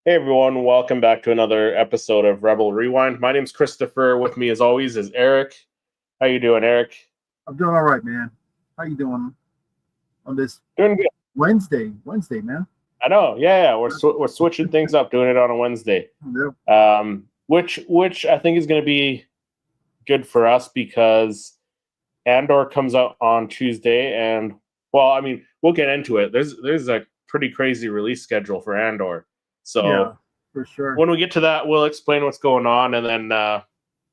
Hey everyone, welcome back to another episode of Rebel Rewind. My name's Christopher. With me as always is Eric. How you doing, Eric? I'm doing all right, man. How you doing on this Doing good. Wednesday, man. I know. Yeah. We're switching things up, doing it on a Wednesday. Yeah, Which I think is going to be good for us because Andor comes out on Tuesday, and well, I mean, we'll get into it. There's a pretty crazy release schedule for Andor, yeah, so for sure. when we get to that, we'll explain what's going on, and then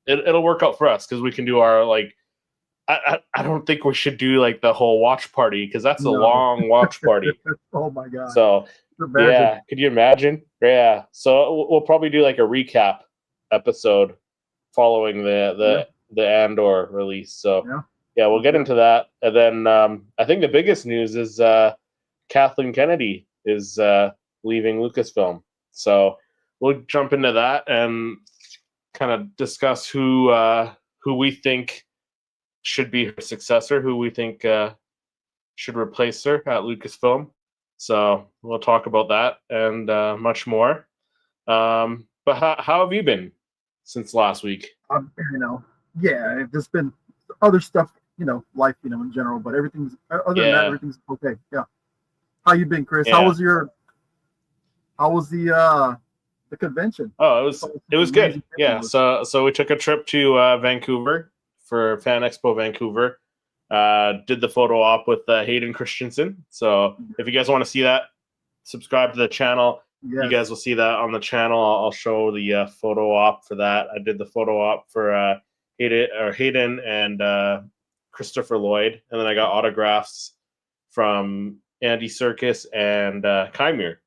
it'll work out for us because we can do our like. I don't think we should do like the whole watch party because that's a No. long watch party. Oh my God. So Imagine. yeah, could you imagine? Yeah. So we'll probably do like a recap episode following Yeah, the Andor release. So yeah, yeah, we'll for get sure. into that, and then I think the biggest news is Kathleen Kennedy is leaving Lucasfilm. So we'll jump into that and kind of discuss who we think should be her successor, who we think should replace her at Lucasfilm. So we'll talk about that and much more. But how have you been since last week? You know, yeah. There's been other stuff, life, in general, but everything's other than that, Yeah. everything's okay. Yeah. How you been, Chris? Yeah. How was the convention? Oh, Saw it some was good. amazing Yeah. pictures. So we took a trip to Vancouver for Fan Expo Vancouver. Did the photo op with Hayden Christensen. So if you guys want to see that, subscribe to the channel. You guys Yes. will see that on the channel. I'll show the photo op for that. I did the photo op for Hayden and Christopher Lloyd, and then I got autographs from Andy Serkis and Kymir,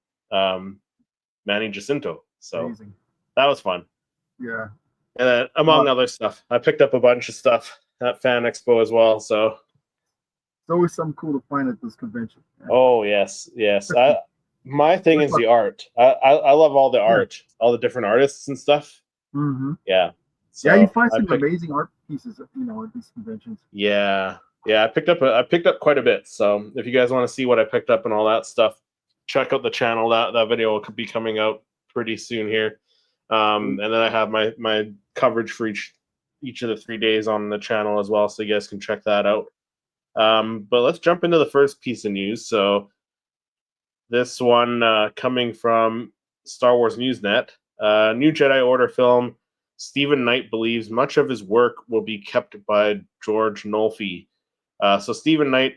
Manny Jacinto. So Amazing. that was fun. Yeah. And then, among Well, other stuff, I picked up a bunch of stuff at Fan Expo as well. So, it's always something cool to find at this convention. Yeah. oh yes. My thing Which is one? the art. I love all the Yeah. art, all the different artists and stuff. Mm-hmm. Yeah. Yeah, you So find I some picked. amazing art pieces, at these conventions. Yeah. I picked up quite a bit. So if you guys want to see what I picked up and all that stuff, check out the channel. That video will be coming out pretty soon here. And then I have my coverage for each of the 3 days on the channel as well, so you guys can check that out. But let's jump into the first piece of news. So this one coming from Star Wars Newsnet, new Jedi Order film. Stephen Knight believes much of his work will be kept by George Nolfi. So Stephen Knight,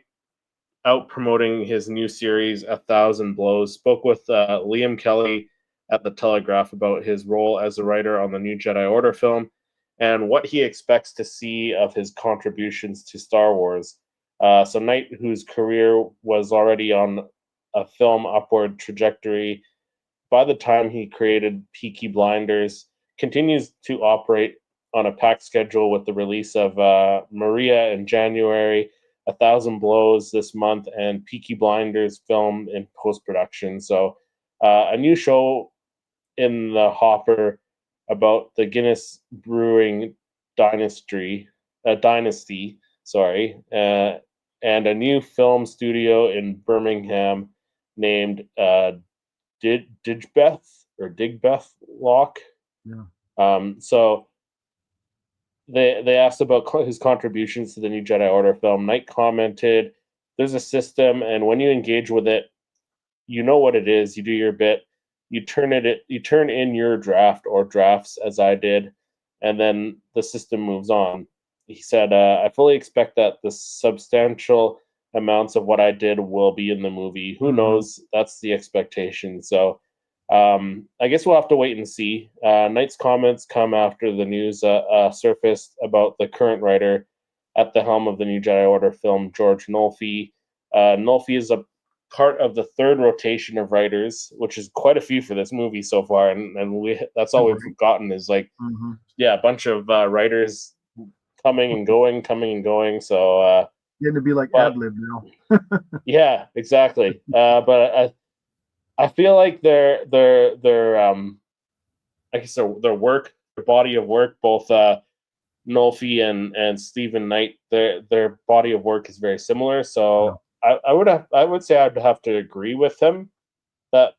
out promoting his new series, A Thousand Blows, spoke with Liam Kelly at the Telegraph about his role as a writer on the new Jedi Order film and what he expects to see of his contributions to Star Wars. So Knight, whose career was already on a film upward trajectory by the time he created Peaky Blinders, continues to operate on a packed schedule with the release of Maria in January, A Thousand Blows this month, and Peaky Blinders film in post production. So a new show in the hopper about the Guinness Brewing dynasty, sorry, and a new film studio in Birmingham named Digbeth Lock. Yeah. So they asked about his contributions to the new Jedi Order film. Knight commented, "There's a system, and when you engage with it, you know what it is. You do your bit. You turn in your draft or drafts, as I did, and then the system moves on." He said, "I fully expect that the substantial amounts of what I did will be in the movie. Who Mm-hmm. knows? That's the expectation." So I guess we'll have to wait and see. Knight's comments come after the news surfaced about the current writer at the helm of the new Jedi Order film, George Nolfi. Nolfi is a part of the third rotation of writers, which is quite a few for this movie so far, and that's all we've Right. gotten is like Mm-hmm. a bunch of writers coming and going. So, Getting to be like ad but lib now. yeah, exactly. But I feel like I guess their work, their body of work, both Nolfi and Stephen Knight, their body of work is very similar. Yeah. So I would say I'd have to agree with him that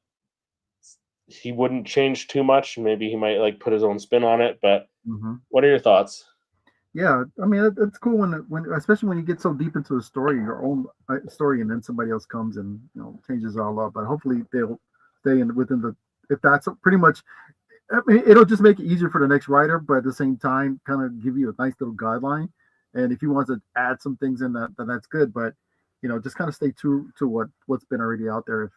he wouldn't change too much. Maybe he might like put his own spin on it. But Mm-hmm. what are your thoughts? Yeah, I mean it's cool when especially when you get so deep into a story, your own story, and then somebody else comes and changes it all up. But hopefully they'll stay within the if that's pretty much. I mean, it'll just make it easier for the next writer, but at the same time, kind of give you a nice little guideline. And if you want to add some things in that, then that's good. But just kind of stay true to what's been already out there.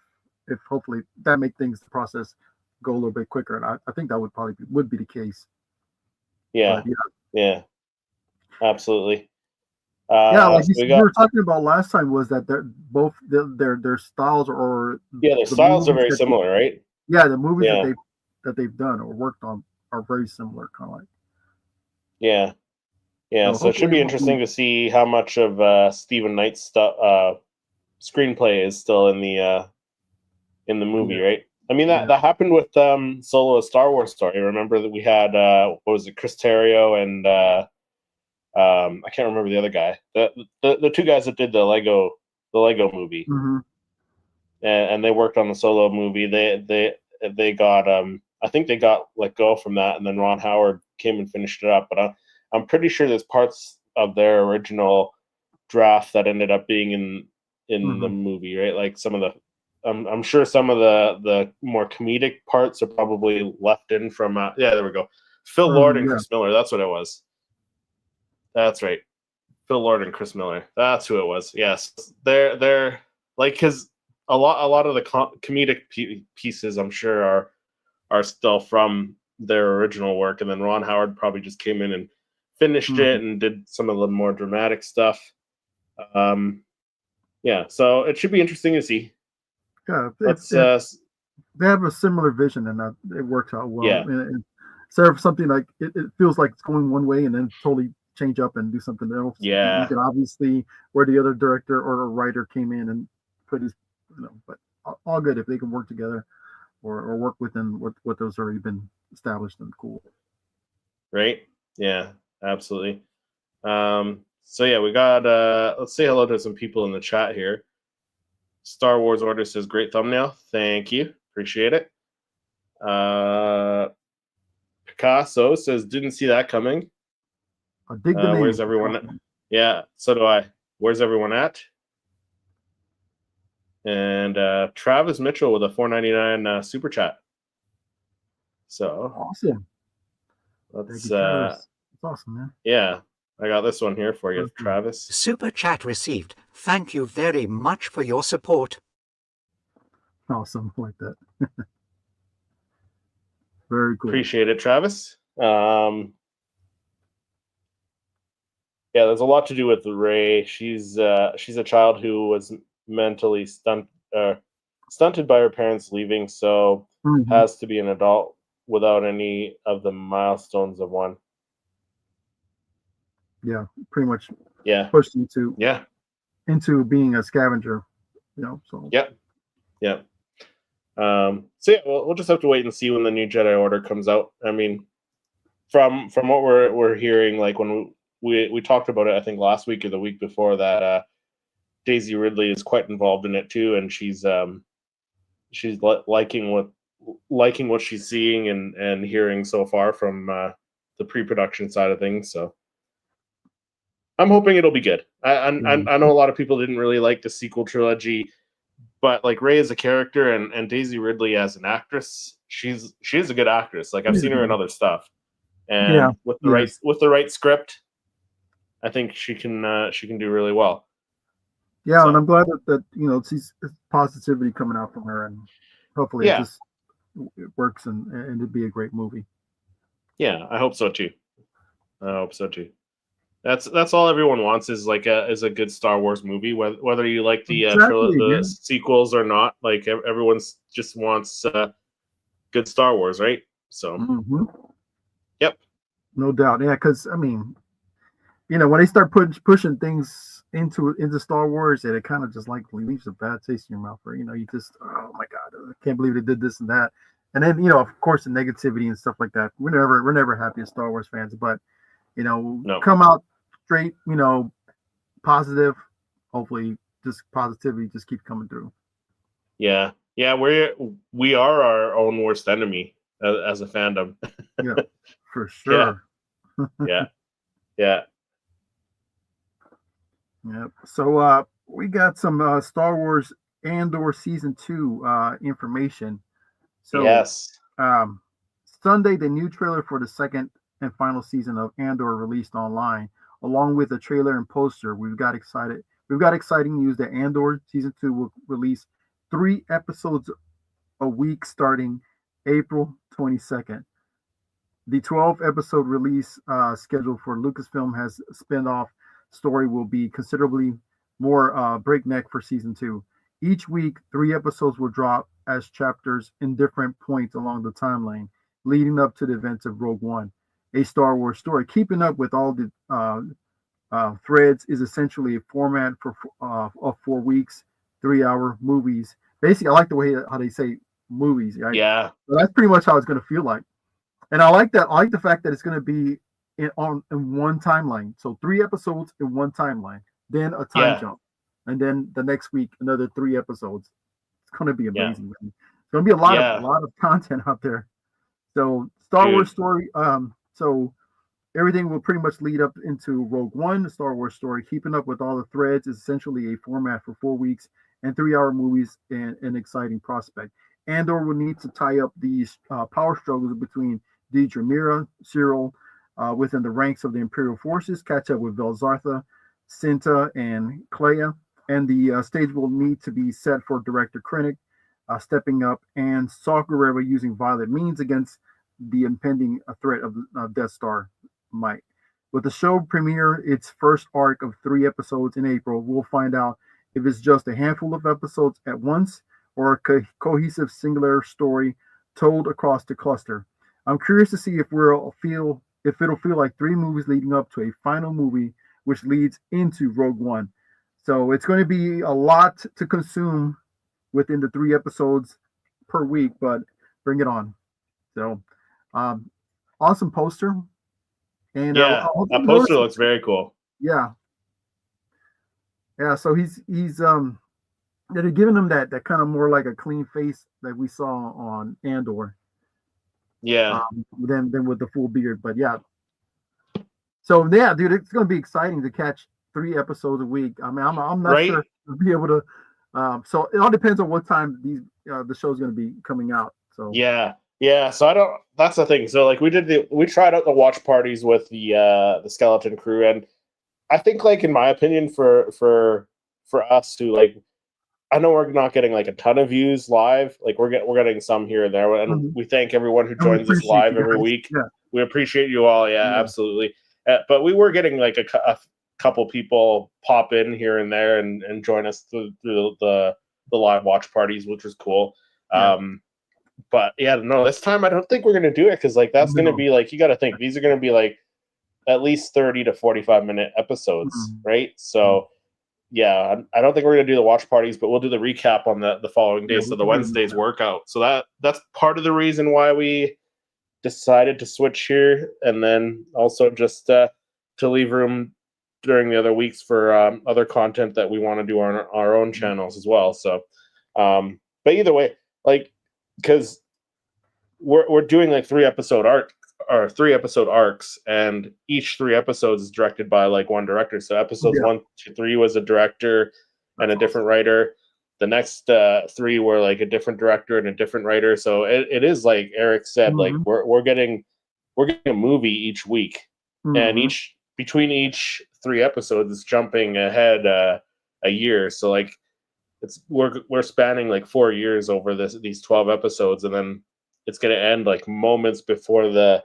If hopefully that make things the process go a little bit quicker, and I think that would probably would be the case. Yeah, but, yeah, absolutely. Yeah, like so you were talking about last time, was that they're both their styles or their the styles are movies very similar, right? the movies Yeah, that they've done or worked on are very similar, kind of like. yeah, yeah. So So it should hopefully be it won't be. interesting to see how much of Stephen Knight's stuff screenplay is still in the movie, Yeah, right? I mean that happened with Solo: A Star Wars Story. Remember that we had what was it, Chris Terrio and I can't remember the other guy. The two guys that did the Lego movie, mm-hmm. and they worked on the Solo movie. They got I think they got let go from that, and then Ron Howard came and finished it up. But I'm pretty sure there's parts of their original draft that ended up being in the Mm-hmm. movie, right? Like some of the I'm sure some of the more comedic parts are probably left in from yeah, there we go. Phil Lord and Yeah. Chris Miller. That's what it was. That's right. Phil Lord and Chris Miller. That's who it was. Yes, they're like because a lot of the comedic pieces I'm sure are still from their original work, and then Ron Howard probably just came in and finished Mm-hmm. it and did some of the more dramatic stuff. Yeah, so it should be interesting to see. Yeah, Let's they have a similar vision, and it works out well. yeah, And instead of something like it feels like it's going one way, and then totally change up and do something else. You yeah, can obviously where the other director or a writer came in and put his, but all good if they can work together or work within what those already been established and cool. right, yeah, absolutely. So yeah, we got let's say hello to some people in the chat here. Star Wars Order says great thumbnail. Thank you. Appreciate it. Picasso says didn't see that coming. I dig the name. Where's everyone at? Yeah, so do I. Where's everyone at? And Travis Mitchell with a $4.99 super chat. So awesome. let's That's awesome, man. Yeah, I got this one here for you, Travis. Super chat received. Thank you very much for your support. Awesome, like that. Very cool. Appreciate it, Travis. Yeah, there's a lot to do with Rey. She's a child who was mentally stunted by her parents leaving, so has to be an adult without any of the milestones of one. Yeah, pretty much. Yeah, pushed into being a scavenger. So yeah. So yeah, we'll just have to wait and see when the new Jedi Order comes out. I mean, from what we're hearing, like when we talked about it, I think last week or the week before that, Daisy Ridley is quite involved in it too, and she's liking what she's seeing and hearing so far from the pre-production side of things. So I'm hoping it'll be good. I know a lot of people didn't really like the sequel trilogy, but like Rey as a character and Daisy Ridley as an actress, she's a good actress. Like I've seen her in other stuff, and with the right script, I think she can do really well. Yeah, so. And I'm glad that sees positivity coming out from her, and hopefully it works and it'd be a great movie. Yeah, I hope so too. That's all everyone wants is a good Star Wars movie, whether you like the sequels or not. Like everyone just wants good Star Wars, right? So, Yep, no doubt. Yeah, because I mean, when they start pushing things into Star Wars, it kind of just like leaves a bad taste in your mouth. Or you just, oh my god, I can't believe they did this and that. And then of course the negativity and stuff like that. We're never happy as Star Wars fans, but come out straight, positive. Hopefully, just positivity just keeps coming through. Yeah, Yeah, we are our own worst enemy as a fandom. Yeah, for Yeah, sure. yeah, yeah. Yep. So we got some Star Wars Andor season 2 information. So Yes. um, Sunday, the new trailer for the second and final season of Andor released online, along with a trailer and poster. We've got exciting news that Andor season 2 will release 3 episodes a week starting April 22nd. The 12 episode release schedule for Lucasfilm has spin-off story will be considerably more breakneck for season 2. Each week, 3 episodes will drop as chapters in different points along the timeline, leading up to the events of Rogue One, a Star Wars story. Keeping up with all the threads is essentially a format for of 4 weeks, 3 hour movies. Basically, I like the way how they say movies, right? Yeah. So that's pretty much how it's going to feel like. And I like that. I like the fact that it's going to be in one timeline. So 3 episodes in one timeline, then a time Yeah. jump, and then the next week another 3 episodes. It's going to be Yeah. amazing. Man. It's going to be a lot Yeah. of content out there. So Star Dude. Wars story. So everything will pretty much lead up into Rogue One, the Star Wars story. Keeping up with all the threads is essentially a format for 4 weeks and 3 hour movies and an exciting prospect. Andor will need to tie up these power struggles between Deidre Mira, Cyril, within the ranks of the Imperial forces, catch up with Velzartha, Cinta, and Clea, and the stage will need to be set for director Krennic stepping up and Saw Gerrera using violent means against the impending threat of Death Star might. With the show premiere its first arc of 3 episodes in April, we'll find out if it's just a handful of episodes at once or a cohesive singular story told across the cluster. I'm curious to see if it'll feel like 3 movies leading up to a final movie, which leads into Rogue One. So it's going to be a lot to consume within the 3 episodes per week, but bring it on. So, um, awesome poster, and Yeah. That poster looks very cool. yeah, yeah. So they're giving him that kind of more like a clean face that we saw on Andor. Yeah. Than with the full beard. But yeah. So yeah, dude, it's gonna be exciting to catch 3 episodes a week. I mean, I'm not Right? sure to be able to. So it all depends on what time the show's gonna be coming out. So Yeah. Yeah. So I don't. That's the thing. So like we tried out the watch parties with the skeleton crew, and I think like in my opinion for us who like I know we're not getting like a ton of views live. Like we're getting some here and there, and we thank everyone who and we joins us appreciate live you every guys. week. Yeah. We appreciate you all. Yeah, Yeah. absolutely. But we were getting like a couple people pop in here and there and join us through the live watch parties, which was cool. Yeah. But yeah, no, this time I don't think we're gonna do it because like that's gonna be like you got to think these are gonna be like at least 30 to 45-minute episodes, right? So yeah, I don't think we're gonna do the watch parties, but we'll do the recap on the following day, so the Wednesday's workout. So that's part of the reason why we decided to switch here, and then also just to leave room during the other weeks for other content that we want to do on our own channels as well. So, but either way, like because we're doing like 3 episode arcs, and each 3 episodes is directed by like one director. So episodes 1 to 3 was a director and a different writer. The next 3 were like a different director and a different writer. So it is like Eric said, like we're getting a movie each week, and between each 3 episodes is jumping ahead a year. So like we're spanning like 4 years over these 12 episodes, and then it's going to end like moments before the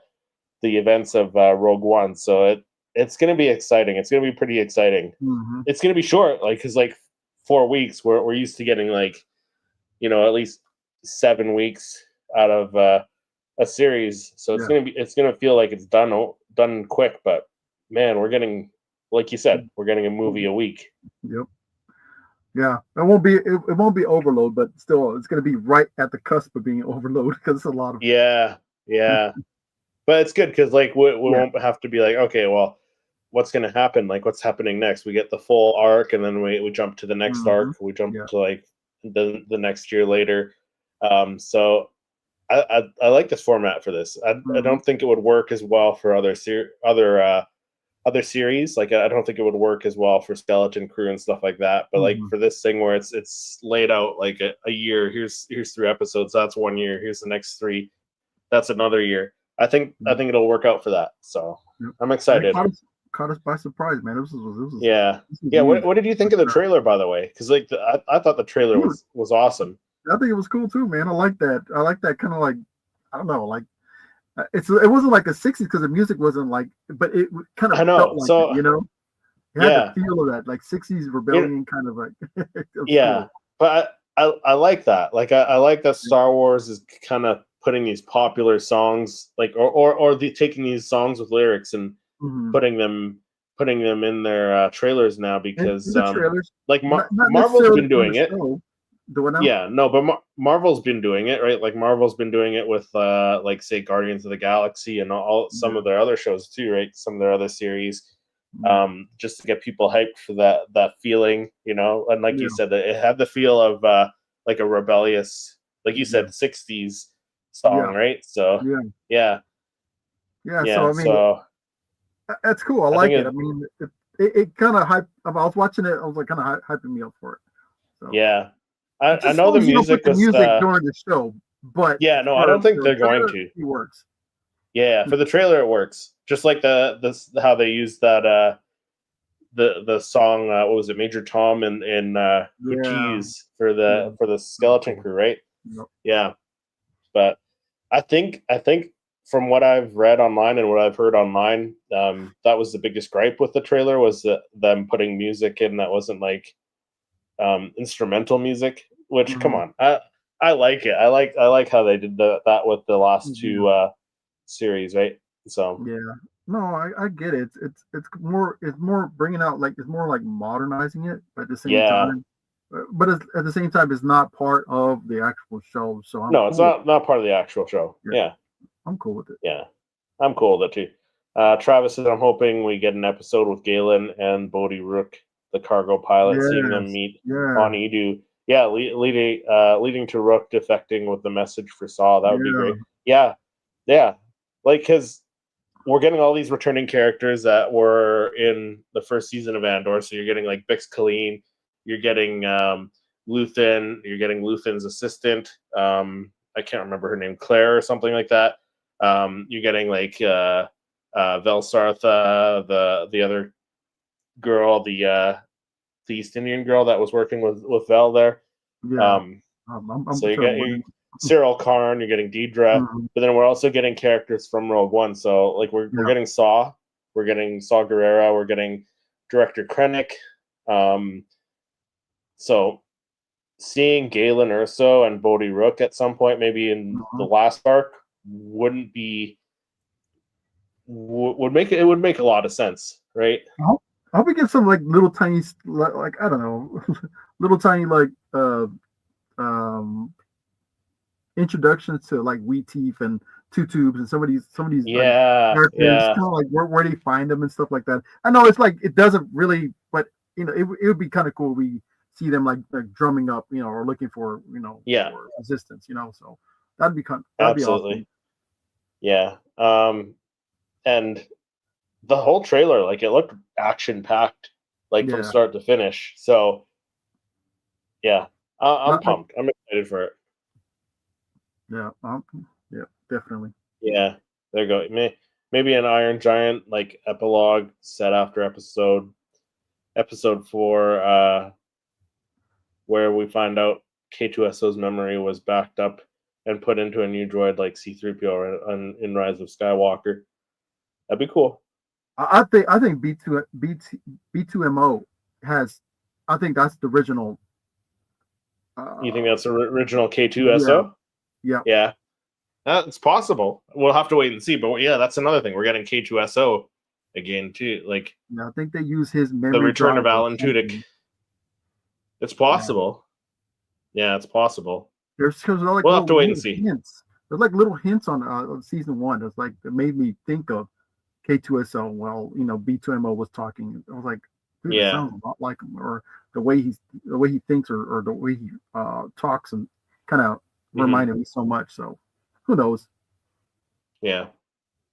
events of Rogue One. So it's going to be exciting. It's going to be pretty exciting. It's going to be short, like because like 4 weeks. We're used to getting like at least 7 weeks out of a series. So it's gonna feel like it's done quick. But man, we're getting, like you said, we're getting a movie a week. Yep. Yeah, it won't be overload, but still, it's going to be right at the cusp of being overload because it's a lot of. Yeah. But it's good because like we won't have to be like, okay, well, what's going to happen? Like, what's happening next? We get the full arc, and then we jump to the next arc. We jump to like the next year later. So I like this format for this. I don't think it would work as well for other series. Like I don't think it would work as well for Skeleton Crew and stuff like that. But like for this thing where it's laid out like a year. Here's 3 episodes. That's 1 year. Here's the next 3. That's another year. I think it'll work out for that. So I'm excited. Caught us by surprise, man. This was yeah. What did you think of the trailer, by the way? Because like I thought the trailer was awesome. I think it was cool too, man. I like that. I like that kind of like, I don't know, like it wasn't like a 60s because the music wasn't like, but it kind of felt like so it, you know. It had the feel of that, like 60s rebellion kind of like. Yeah, cool. But I like that. Like I like that Star Wars is kind of putting these popular songs, like or taking these songs with lyrics and putting them in their trailers now, because trailers, like Marvel's been doing it. Yeah, no, but Marvel's been doing it, right? Like Marvel's been doing it with like say Guardians of the Galaxy and some of their other shows too, right? Some of their other series, just to get people hyped for that feeling, you know. And like you said, that it had the feel of like a rebellious, like you said, 60s song, right? So yeah. So I mean, that's cool. I like it. I mean, it kind of hyped. I was watching it. I was like kind of hyping me up for it. So. Yeah. I know the music was during the show, but I don't think they're going to. It works. Yeah, for the trailer it works. Just like how they used that the song, what was it, Major Tom and Cheese for the Skeleton Crew, right? Yep. Yeah, but I think from what I've read online and what I've heard online, that was the biggest gripe with the trailer, was them putting music in that wasn't like instrumental music. Which come on, I like it. I like how they did that with the last 2 series, right? So no, I get it. It's more bringing out, like, it's more like modernizing it, but at the same time, but at the same time, it's not part of the actual show. So it's not part of the actual show. Yeah, I'm cool with it. Yeah, I'm cool with it too. Travis says, I'm hoping we get an episode with Galen and Bodhi Rook, the cargo pilot, seeing them meet on Edu. Yeah, leading to Rook defecting with the message for Saw. That would be great. Yeah. Like, because we're getting all these returning characters that were in the first season of Andor. So you're getting like Bix Colleen, you're getting Luthen, you're getting Luthen's assistant. I can't remember her name, Claire or something like that. You're getting like Velsartha, the other girl, the East Indian girl that was working with Vel there. So you get Cyril Karn, you're getting Deidre, but then we're also getting characters from Rogue One. So like we're getting Saw, we're getting Saw Gerrera, we're getting Director Krennic. So seeing Galen Erso and Bodhi Rook at some point, maybe in the last arc, would make a lot of sense, right? I hope we get some like little tiny, like I don't know, little tiny like introductions to like Wheat Teeth and Two Tubes and some of these characters, kind of like where they find them and stuff like that. I know it's like it doesn't really, but you know, it would be kind of cool. We see them like drumming up, you know, or looking for, you know, for resistance, you know. So that'd be absolutely awesome. And the whole trailer, like, it looked action packed, like from start to finish. So I'm pumped. I'm excited for it. Yeah, definitely. Yeah, there you go. Maybe an Iron Giant like epilogue set after episode 4, where we find out K2SO's memory was backed up and put into a new droid like C-3PO in Rise of Skywalker. That'd be cool. I think B2MO has. I think that's the original. You think that's the original K2SO? Yeah. It's possible. We'll have to wait and see. But that's another thing. We're getting K2SO again too. Like, I think they use his memory. The return of Alan Tudyk. It's possible. Yeah, it's possible. We'll have to wait and see. Hints. There's like little hints on season 1. It's like it made me think of K2SO while, you know, B2MO was talking. I was like, dude, it sounds a lot like him. Or the way he thinks or the way he talks and kind of reminded me so much. So who knows? Yeah,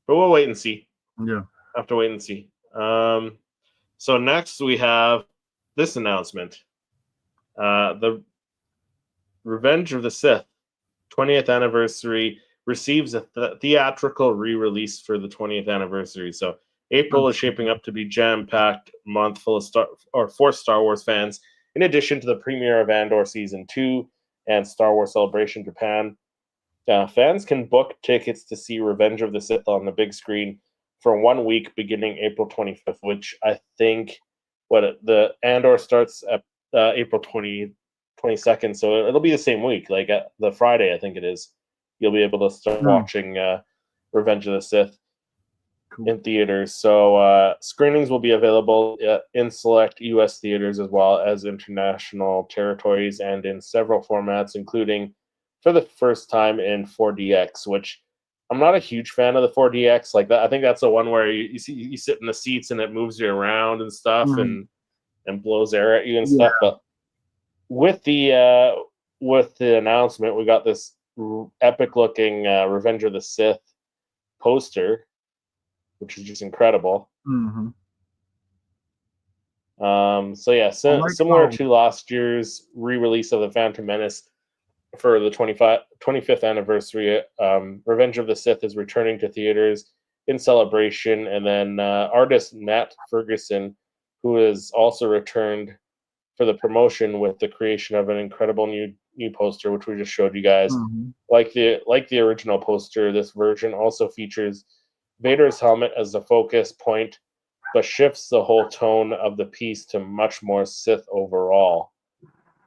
but we'll wait and see. Yeah. Have to wait and see. So next we have this announcement: the Revenge of the Sith 20th anniversary receives a theatrical re-release for the 20th anniversary. So April is shaping up to be jam-packed month full of for Star Wars fans. In addition to the premiere of Andor Season 2 and Star Wars Celebration Japan, fans can book tickets to see Revenge of the Sith on the big screen for 1 week beginning April 25th, which I think the Andor starts at April 22nd, so it'll be the same week, like the Friday, I think it is. You'll be able to start watching Revenge of the Sith in theaters. So screenings will be available in select U.S. theaters as well as international territories and in several formats, including for the first time in 4DX, which I'm not a huge fan of the 4DX. Like that, I think that's the one where you sit in the seats and it moves you around and stuff and blows air at you and stuff. But with the announcement, we got this epic looking Revenge of the Sith poster, which is just incredible. So yeah, similar to last year's re-release of the Phantom Menace for the 25th anniversary, Revenge of the Sith is returning to theaters in celebration, and then artist Matt Ferguson, who has also returned for the promotion with the creation of an incredible new poster, which we just showed you guys. Like the original poster, this version also features Vader's helmet as the focus point, but shifts the whole tone of the piece to much more Sith overall.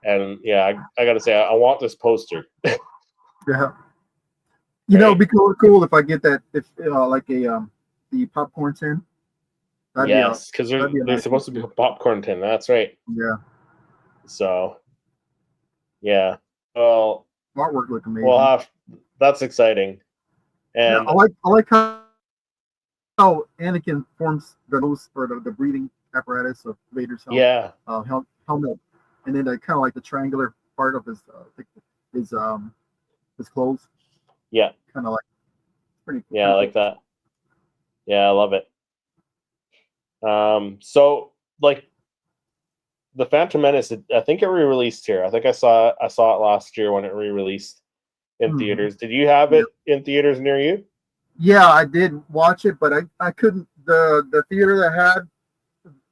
And yeah, I gotta say, I want this poster. Yeah, you know, it'd be cool if I get that, if like the popcorn tin. Yes, because there's supposed to be a popcorn tin. That's right. Yeah. So, yeah. Well, artwork look amazing. That's exciting. And yeah, I like how Anakin forms the nose or the breathing apparatus of Vader's helmet. Yeah. Helmet, and then kind of like the triangular part of his clothes. Yeah. Kind of like pretty. Yeah, I like that. Yeah, I love it. So like the Phantom Menace, I think it re-released here. I think I saw it last year when it re-released in theaters. Did you have it in theaters near you? Yeah, I did watch it, but I couldn't. The theater that had,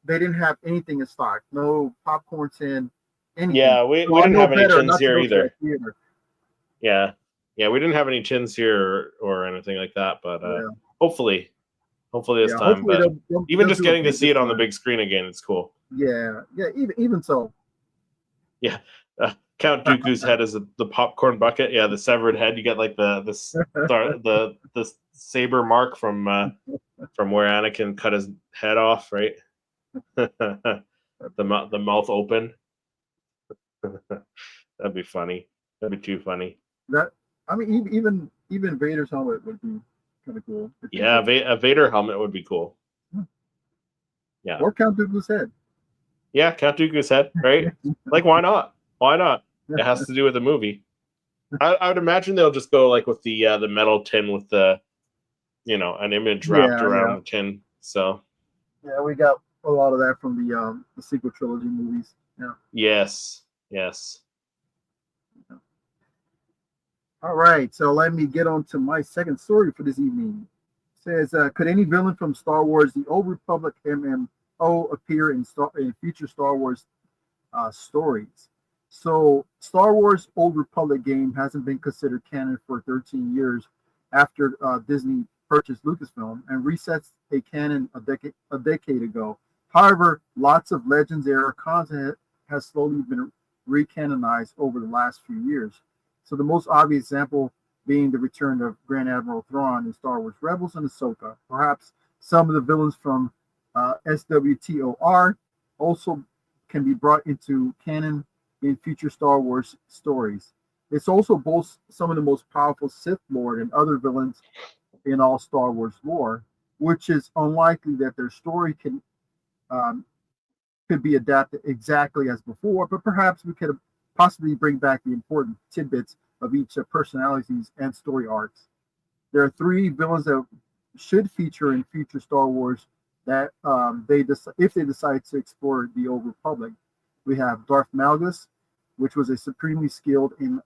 they didn't have anything in stock. No popcorn tin, anything. Yeah, we didn't have any tins here either. Yeah, we didn't have any tins here or anything like that. But hopefully this time. But even just getting to see it on the big screen again, it's cool. Yeah. Even so. Yeah, Count Dooku's head is the popcorn bucket. Yeah, the severed head. You get like the saber mark from where Anakin cut his head off, right? the mouth open. That'd be funny. That'd be too funny. Even Vader's helmet would be kind of cool. Yeah, a Vader helmet would be cool. Yeah. Or Count Dooku's head. Yeah, Count Dooku's head, right? Like, why not? Why not? It has to do with the movie. I would imagine they'll just go like with the metal tin with the, an image wrapped around the tin. So. Yeah, we got a lot of that from the sequel trilogy movies. Yeah. Yes. Yeah. All right, so let me get on to my second story for this evening. It says, could any villain from Star Wars: The Old Republic MMO appear in future Star Wars stories? So, Star Wars Old Republic game hasn't been considered canon for 13 years after Disney purchased Lucasfilm and resets a canon a decade ago. However, lots of Legends era content has slowly been recanonized over the last few years. So the most obvious example being the return of Grand Admiral Thrawn in Star Wars Rebels and Ahsoka. Perhaps some of the villains from SWTOR also can be brought into canon in future Star Wars stories. This also boasts some of the most powerful Sith Lord and other villains in all Star Wars lore, which is unlikely that their story can could be adapted exactly as before, but perhaps we could possibly bring back the important tidbits of each personalities and story arcs. There are three villains that should feature in future Star Wars that if they decide to explore the Old Republic. We have Darth Malgus, which was a supremely skilled in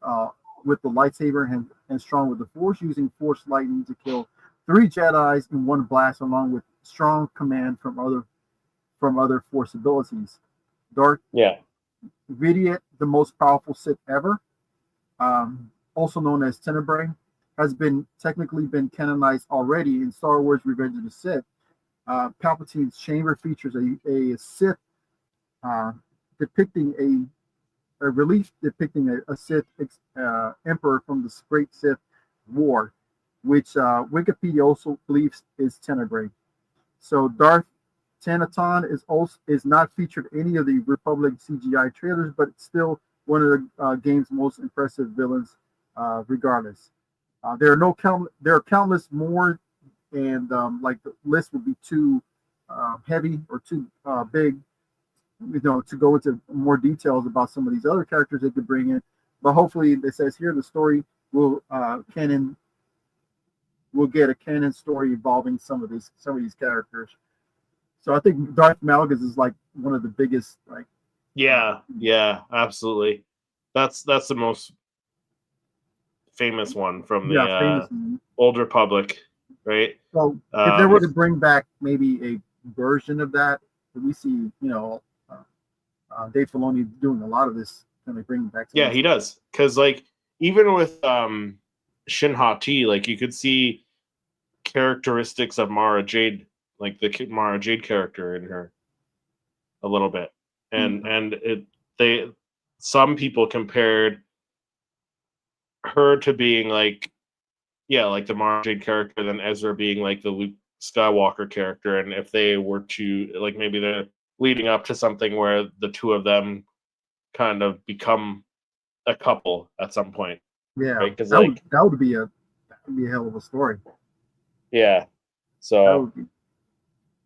with the lightsaber and strong with the Force, using Force lightning to kill 3 Jedi's in one blast, along with strong command from other Force abilities. Darth Vidiot, the most powerful Sith ever, also known as Tenebrae, has technically been canonized already in Star Wars Revenge of the Sith. Palpatine's chamber features a Sith depicting a relief depicting a Sith emperor from the Great Sith War, which Wikipedia also believes is Tenebrae. So Darth Tanaton is not featured in any of the Republic CGI trailers, but it's still one of the game's most impressive villains, regardless. There are countless more, and like the list would be too heavy or too big, to go into more details about some of these other characters they could bring in. But hopefully, it says here the story will get a canon story involving some of these characters. So I think Darth Malgus is like one of the biggest, like. Yeah, absolutely. That's the most famous one from the Old Republic, right? So if they were to bring back maybe a version of that we see, Dave Filoni doing a lot of this, kind of bringing back. Yeah, he does, because like even with Shin Hati, like you could see characteristics of Mara Jade, like the Mara Jade character in her a little bit, and some people compared her to being like the Mara Jade character, then Ezra being like the Luke Skywalker character, and if they were to like maybe they're leading up to something where the two of them kind of become a couple at some point. Yeah, right? Because that would be a hell of a story. Yeah, so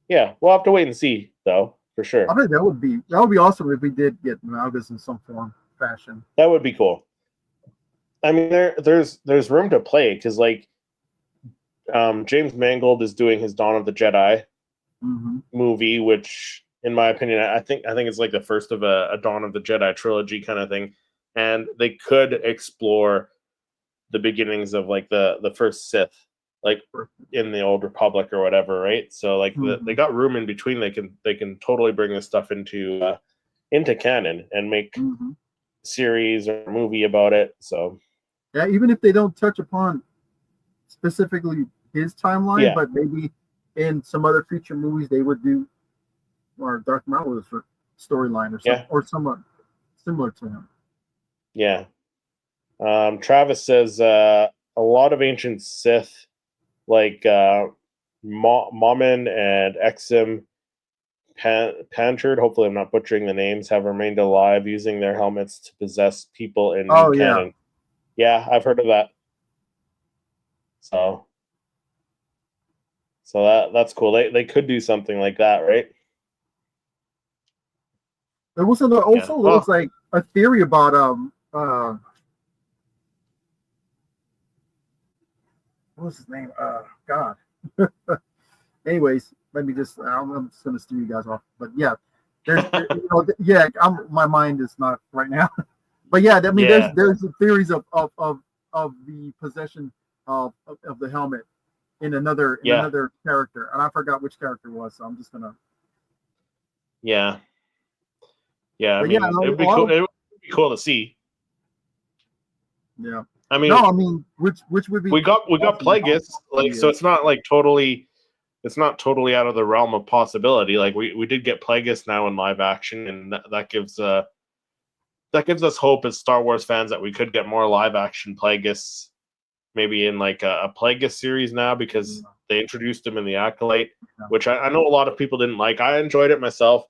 yeah, we'll have to wait and see though, for sure. I think that would be awesome if we did get Malgus in some form, fashion. That would be cool. I mean, there's room to play, because like James Mangold is doing his Dawn of the Jedi movie, which in my opinion, I think it's like the first of a Dawn of the Jedi trilogy kind of thing, and they could explore the beginnings of like the first Sith, like in the Old Republic or whatever, right? So like they got room in between. They can totally bring this stuff into canon and make series or movie about it. So yeah, even if they don't touch upon specifically his timeline, but maybe in some other future movies they would do, or Darth Maul's storyline or something, or somewhat similar to him. Yeah. Travis says a lot of ancient Sith, like Momin and Exim Panchard, hopefully I'm not butchering the names, have remained alive using their helmets to possess people in canon. Yeah, I've heard of that. So that's cool. They could do something like that, right? There was also looks like a theory about what was his name? God. Anyways, I'm just gonna steer you guys off. But yeah, there's my mind is not right now. But yeah, I mean, there's theories of the possession of the helmet in another character, and I forgot which character it was, so I'm just gonna. Yeah. Yeah, I mean, it would be cool. It would be cool to see. Yeah. I mean, which would be. We got Plagueis, like, so it's not like totally out of the realm of possibility. Like we did get Plagueis now in live action, and that gives us hope as Star Wars fans that we could get more live action Plagueis, maybe in like a Plagueis series now, because they introduced him in the Acolyte, which I know a lot of people didn't like. I enjoyed it myself,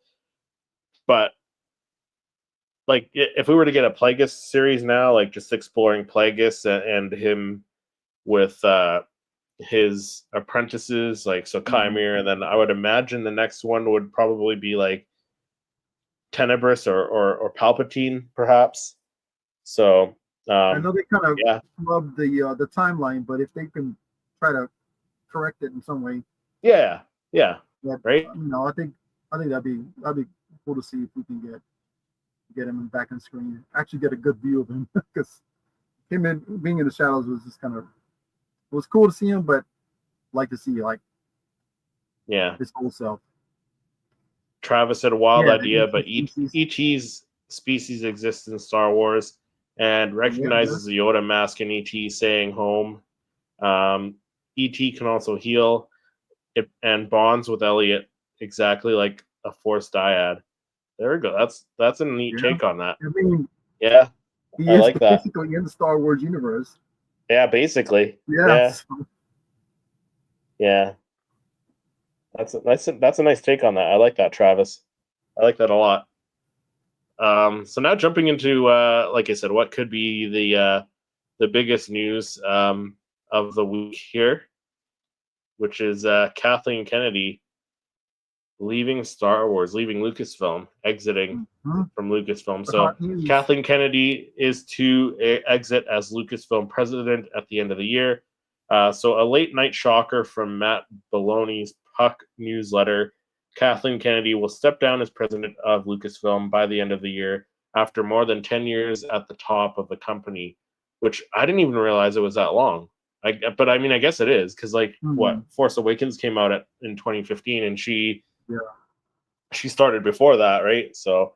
but like if we were to get a Plagueis series now, like just exploring Plagueis and him with his apprentices, like so Chimera, and then I would imagine the next one would probably be like Tenebrous or Palpatine, perhaps. So I know they kind of yeah, love the timeline, but if they can try to correct it in some way, yeah, that right. I think that'd be cool to see if we can get him back on screen. Actually, get a good view of him because being in the shadows was just kind of it was cool to see him, but like to see like Yeah. his whole self. Travis had a wild Yeah, idea, the but species. ET's species exists in Star Wars and Yeah, recognizes the Yoda mask in ET saying home. ET can also heal it and bonds with Elliot exactly like a Force dyad. There we go. That's a neat yeah. take on that. I mean, Yeah, he I is like that. basically in the Star Wars universe. Yeah, basically. Yeah, Yeah, yeah. That's a nice take on that. I like that, Travis. I like that a lot. So now jumping into like I said, what could be the biggest news of the week here, which is Kathleen Kennedy leaving Star Wars, leaving Lucasfilm, exiting Mhm. from Lucasfilm. The So hot news. Kathleen Kennedy is to exit as Lucasfilm president at the end of the year. So a late night shocker from Matt Baloney's Puck newsletter. Kathleen Kennedy will step down as president of Lucasfilm by the end of the year after more than 10 years at the top of the company, which I didn't even realize it was that long. But I mean, I guess it is because, like, what Hmm. Force Awakens came out in 2015, and Yeah. she started before that, right? So,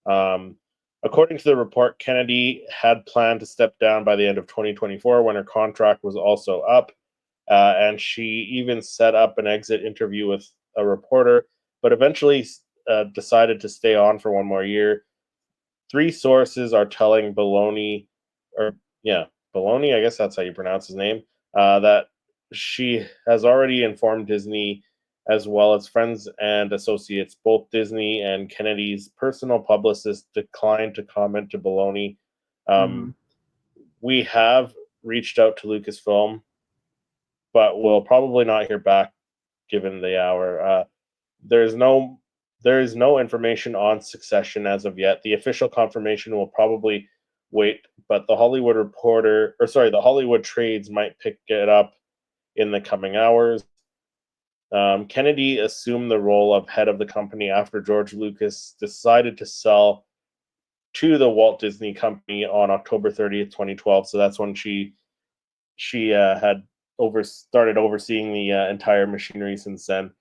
um, according to the report, Kennedy had planned to step down by the end of 2024 when her contract was also up, and she even set up an exit interview with a reporter, but eventually decided to stay on for one more year. Three sources are telling Baloney, or yeah, Baloney, I guess that's how you pronounce his name, that she has already informed Disney as well as friends and associates. Both Disney and Kennedy's personal publicist declined to comment to Baloney. Hmm. Um, we have reached out to Lucasfilm, but we'll probably not hear back given the hour. There's no there is no information on succession as of yet. The official confirmation will probably wait, but the Hollywood Reporter, or sorry, the Hollywood Trades might pick it up in the coming hours. Kennedy assumed the role of head of the company after George Lucas decided to sell to the Walt Disney Company on October 30th, 2012. So that's when she had started overseeing the entire machinery since then,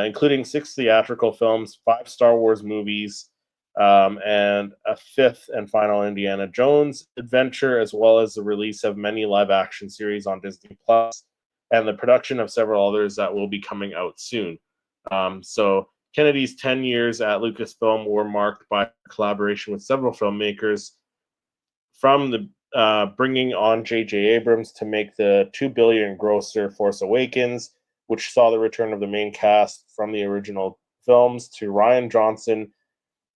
including 6 theatrical films, 5 Star Wars movies, and a 5th and final Indiana Jones adventure, as well as the release of many live-action series on Disney Plus, and the production of several others that will be coming out soon. So Kennedy's 10 years at Lucasfilm were marked by collaboration with several filmmakers, from the bringing on J.J. Abrams to make the $2 billion grosser Force Awakens, which saw the return of the main cast from the original films, to Ryan Johnson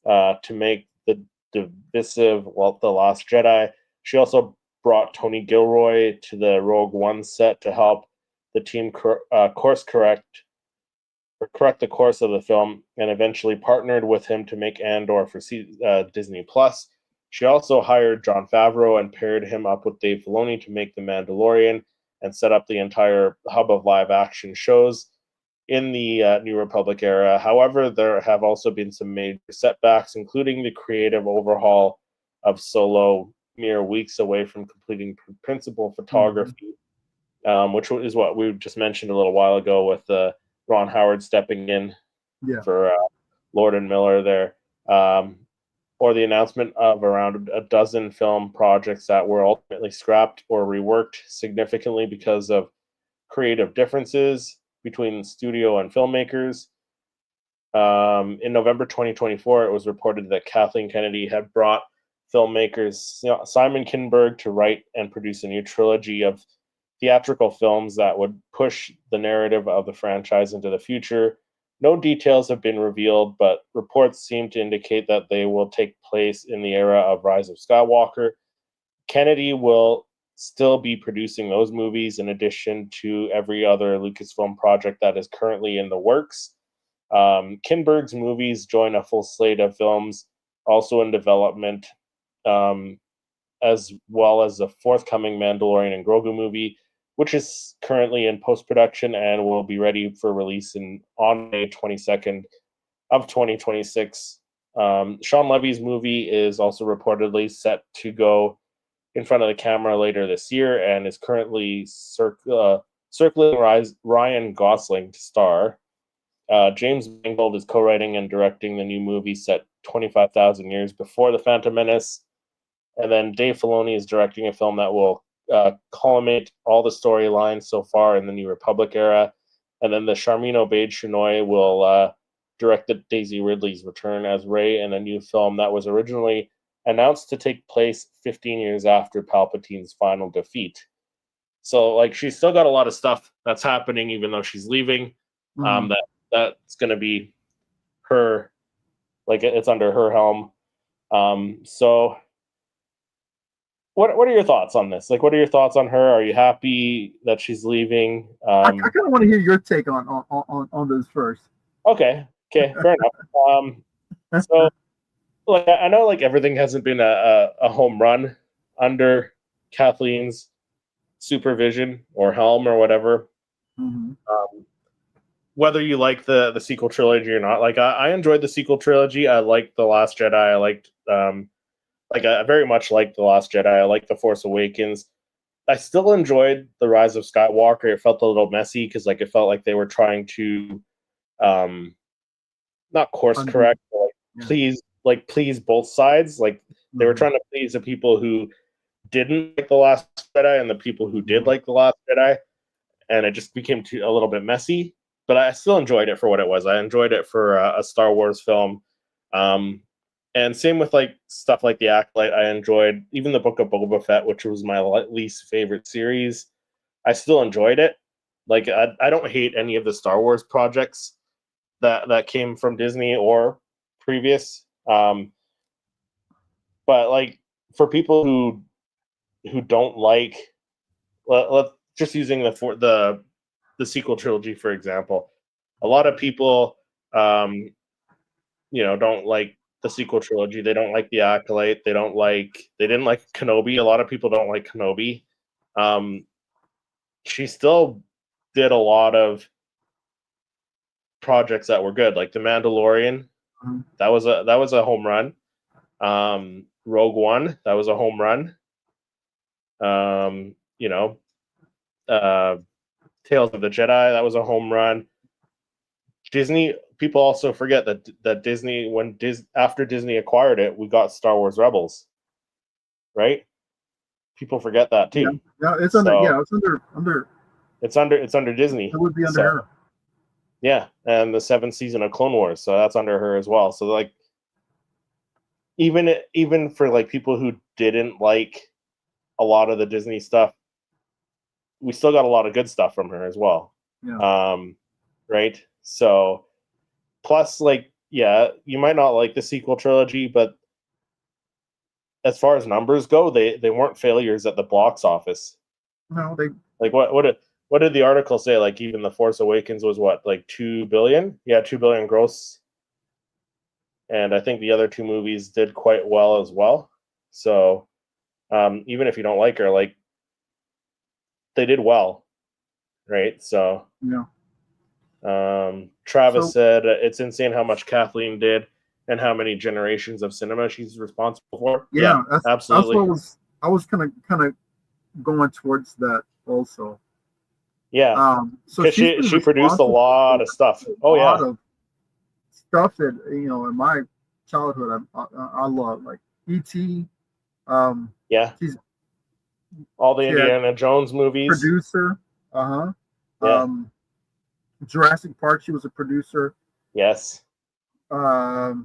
to make the divisive The Last Jedi. She also brought Tony Gilroy to the Rogue One set to help the team course correct the course of the film, and eventually partnered with him to make Andor for Disney Plus. She also hired Jon Favreau and paired him up with Dave Filoni to make The Mandalorian and set up the entire hub of live action shows in the New Republic era. However, there have also been some major setbacks, including the creative overhaul of Solo mere weeks away from completing principal Hmm. photography, which is what we just mentioned a little while ago with Ron Howard stepping in Yeah. for Lord and Miller there, or the announcement of around a dozen film projects that were ultimately scrapped or reworked significantly because of creative differences between studio and filmmakers. In November 2024, it was reported that Kathleen Kennedy had brought filmmakers Simon Kinberg to write and produce a new trilogy of theatrical films that would push the narrative of the franchise into the future. No details have been revealed, but reports seem to indicate that they will take place in the era of Rise of Skywalker. Kennedy will still be producing those movies in addition to every other Lucasfilm project that is currently in the works. Kinberg's movies join a full slate of films also in development, as well as the forthcoming Mandalorian and Grogu movie, which is currently in post-production and will be ready for release on May 22nd of 2026. Sean Levy's movie is also reportedly set to go in front of the camera later this year and is currently circling Ryan Gosling to star. James Mangold is co-writing and directing the new movie set 25,000 years before The Phantom Menace. And then Dave Filoni is directing a film that will culminate all the storylines so far in the New Republic era. And then the Charmin Obaid-Chinoy will direct Daisy Ridley's return as Rey in a new film that was originally announced to take place 15 years after Palpatine's final defeat. So, like, she's still got a lot of stuff that's happening, even though she's leaving. That's going to be her, like, it's under her helm. So, what are your thoughts on this? Like, what are your thoughts on her? Are you happy that she's leaving? I kind of want to hear your take on this first. Okay, fair enough. So, like, I know, like, everything hasn't been a home run under Kathleen's supervision or helm or whatever. Mm-hmm. Whether you like the sequel trilogy or not, like, I enjoyed the sequel trilogy. I liked The Last Jedi. I liked I very much liked The Last Jedi. I liked The Force Awakens. I still enjoyed The Rise of Skywalker. It felt a little messy because, like, it felt like they were trying to not course correct, but please both sides. Like, they were trying to please the people who didn't like The Last Jedi and the people who did like The Last Jedi, and it just became a little bit messy. But I still enjoyed it for what it was. I enjoyed it for a Star Wars film. And same with, like, stuff like The Acolyte. I enjoyed even the Book of Boba Fett, which was my least favorite series. I still enjoyed it. Like, I don't hate any of the Star Wars projects that came from Disney or previous. But, like, for people who don't like, just using the sequel trilogy for example, a lot of people don't like the sequel trilogy. They don't like The Acolyte. They didn't like Kenobi. A lot of people don't like Kenobi. She still did a lot of projects that were good, like The Mandalorian. That was a home run. Rogue One, that was a home run. Tales of the Jedi, that was a home run. Disney, people also forget that Disney, after Disney acquired it, we got Star Wars Rebels, right? People forget that too. Yeah, it's under. It's under Disney. It would be under her. Yeah, and the 7th season of Clone Wars, so that's under her as well. So, like, even for, like, people who didn't like a lot of the Disney stuff, we still got a lot of good stuff from her as well. Yeah. Right? So, plus, like, yeah, you might not like the sequel trilogy, but as far as numbers go, they weren't failures at the box office. No, they like what did the article say? Like, even The Force Awakens was what, like 2 billion? Yeah, 2 billion gross. And I think the other two movies did quite well as well. So, even if you don't like her, like, they did well, right? So, yeah. Travis said it's insane how much Kathleen did and how many generations of cinema she's responsible for. Yeah, absolutely. That's what I was kind of going towards that also. Yeah, so she produced a lot of stuff. Of stuff that, in my childhood I love, like E.T. Yeah, she's all the Indiana Jones movies. Producer. Yeah. Jurassic Park, she was a producer. Yes. Jurassic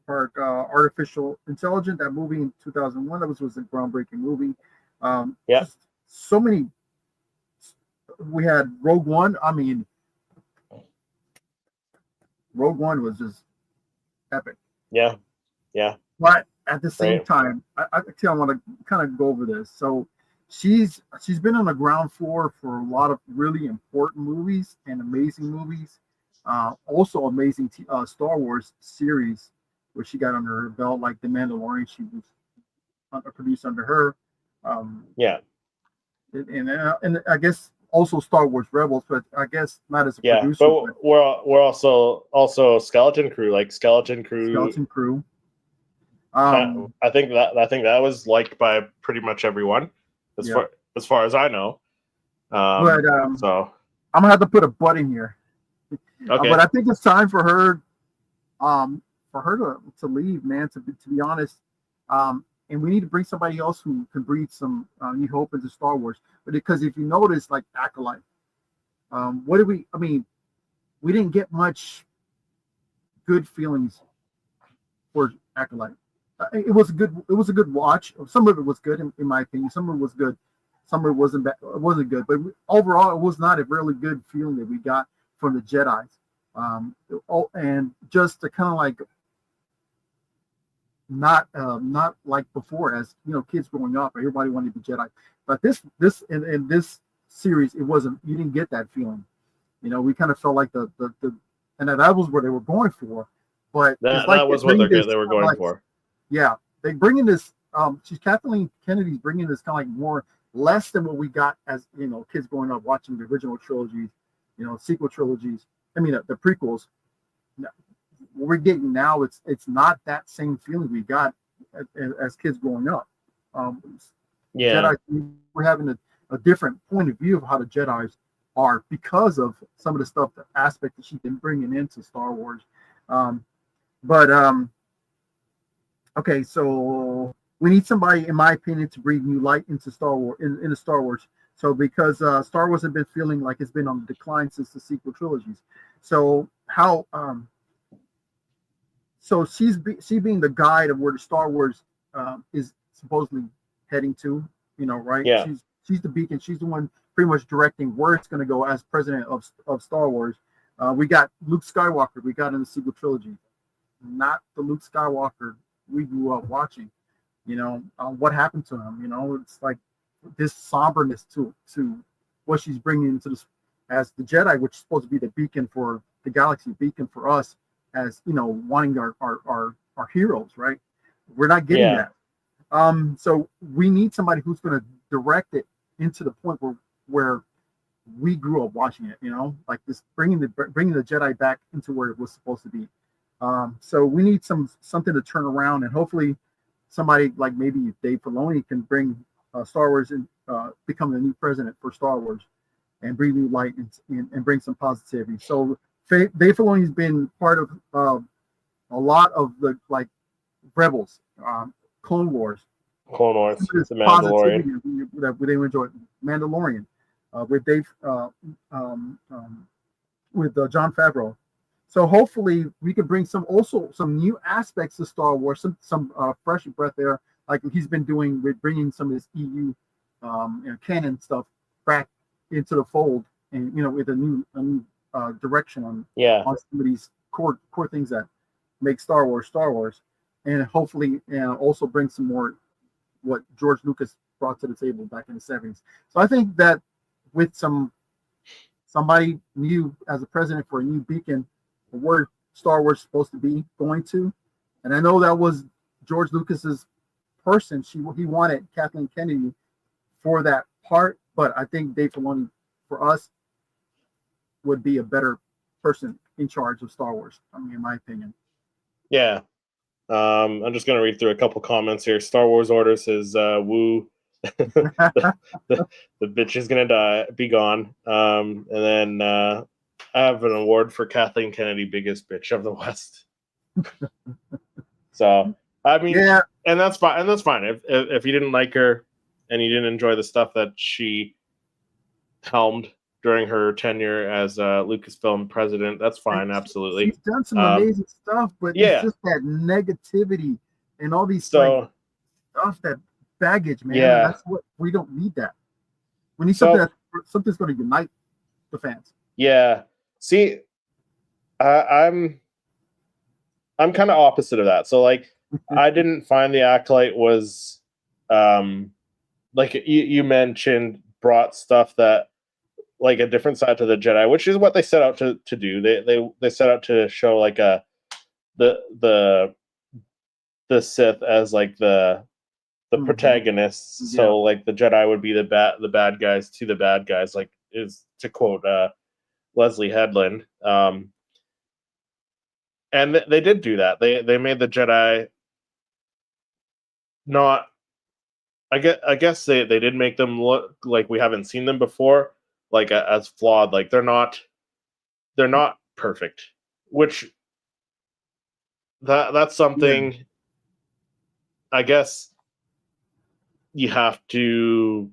Park, Artificial Intelligence, that movie in 2001, that was a groundbreaking movie. Just so many. We had Rogue One. I mean, Rogue One was just epic. Yeah. But at the same time, I want to kind of go over this. So she's been on the ground floor for a lot of really important movies and amazing movies. Also amazing Star Wars series where she got under her belt, like The Mandalorian. She was produced under her. Yeah. And I guess also Star Wars Rebels, but I guess not as a Yeah, producer. but we're also Skeleton Crew, like Skeleton Crew. I think that was liked by pretty much everyone, as far as I know. So I'm gonna have to put a butt in here. Okay. But I think it's time for her, to leave, man. To be honest, and we need to bring somebody else who can breathe some new hope into Star Wars. But because if you notice, like Acolyte, what did we? I mean, we didn't get much good feelings for Acolyte. It was a good watch. Some of it was good, in my opinion. Some of it was good. Some of it wasn't bad. It wasn't good. But overall, it was not a really good feeling that we got from the Jedi's. And just to kind of like not like before, as you know, kids growing up, everybody wanted to be Jedi. But in this series, it wasn't. You didn't get that feeling. You know, we kind of felt like the and that was what they were going for. But that was what they were going for. Yeah, they bring in this. She's Kathleen Kennedy's bringing this kind of like more less than what we got as kids growing up watching the original trilogies, sequel trilogies. I mean the prequels. What we're getting now, it's not that same feeling we got as kids growing up. Jedi, we're having a different point of view of how the Jedi's are because of some of the stuff, the aspect that she's been bringing into Star Wars. Okay, so we need somebody, in my opinion, to breathe new light into Star Wars, into Star Wars. So because Star Wars has been feeling like it's been on the decline since the sequel trilogies. So how? So she being the guide of where the Star Wars is supposedly heading to, right? Yeah. She's the beacon. She's the one pretty much directing where it's going to go as president of Star Wars. We got Luke Skywalker. We got in the sequel trilogy, not the Luke Skywalker we grew up watching. What happened to him? It's like this somberness to what she's bringing into this as the Jedi, which is supposed to be the beacon for the galaxy, beacon for us as wanting our heroes, right? We're not getting that. So we need somebody who's going to direct it into the point where we grew up watching it, like this, bringing the Jedi back into where it was supposed to be. So we need something to turn around, and hopefully somebody like maybe Dave Filoni can bring Star Wars and become the new president for Star Wars and breathe new light and bring some positivity. So Dave Filoni's been part of a lot of the Rebels, Clone Wars, The Mandalorian, that they enjoy. Mandalorian with Dave with Jon Favreau. So hopefully we can bring some new aspects of Star Wars, some fresh breath there, like he's been doing with bringing some of this EU canon stuff back into the fold, and with a new direction on some of these core things that make Star Wars, and hopefully also bring some more what George Lucas brought to the table back in the 70s. So I think that with somebody new as a president for a new beacon, where Star Wars is supposed to be going to, and I know that was George Lucas's person. He wanted Kathleen Kennedy for that part, but I think Dave Filoni for us would be a better person in charge of Star Wars. I mean, in my opinion. Yeah. I'm just gonna read through a couple comments here. Star Wars Order says, "Woo, the bitch is gonna be gone." And then I have an award for Kathleen Kennedy, biggest bitch of the West. So I mean, and that's fine. And that's fine. If you didn't like her and you didn't enjoy the stuff that she helmed during her tenure as Lucasfilm president, that's fine. Absolutely, she's done some amazing stuff, but it's just that negativity and all these stuff, that baggage, man. Yeah, that's what we don't need. That we need something's going to unite the fans. Yeah. See, I'm kind of opposite of that. So like, I didn't find the Acolyte was like you mentioned, brought stuff that like a different side to the Jedi, which is what they set out to do. They set out to show like the Sith as like the protagonists. Yeah. So like the Jedi would be the bad guys to the bad guys, like is to quote Leslie Headland. And they did do that. They made the Jedi not. I guess they did make them look like we haven't seen them before, like as flawed. Like they're not perfect, which that's something I guess you have to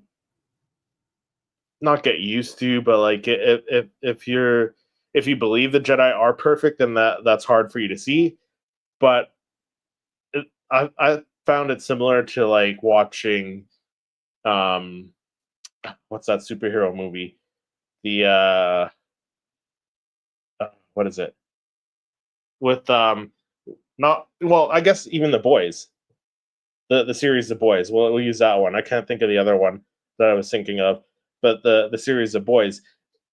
not get used to, but like if you believe the Jedi are perfect, then that's hard for you to see. But I found it similar to like watching what's that superhero movie? The what is it? With not well, I guess even The Boys. The series The Boys. We'll use that one. I can't think of the other one that I was thinking of, but the series The Boys.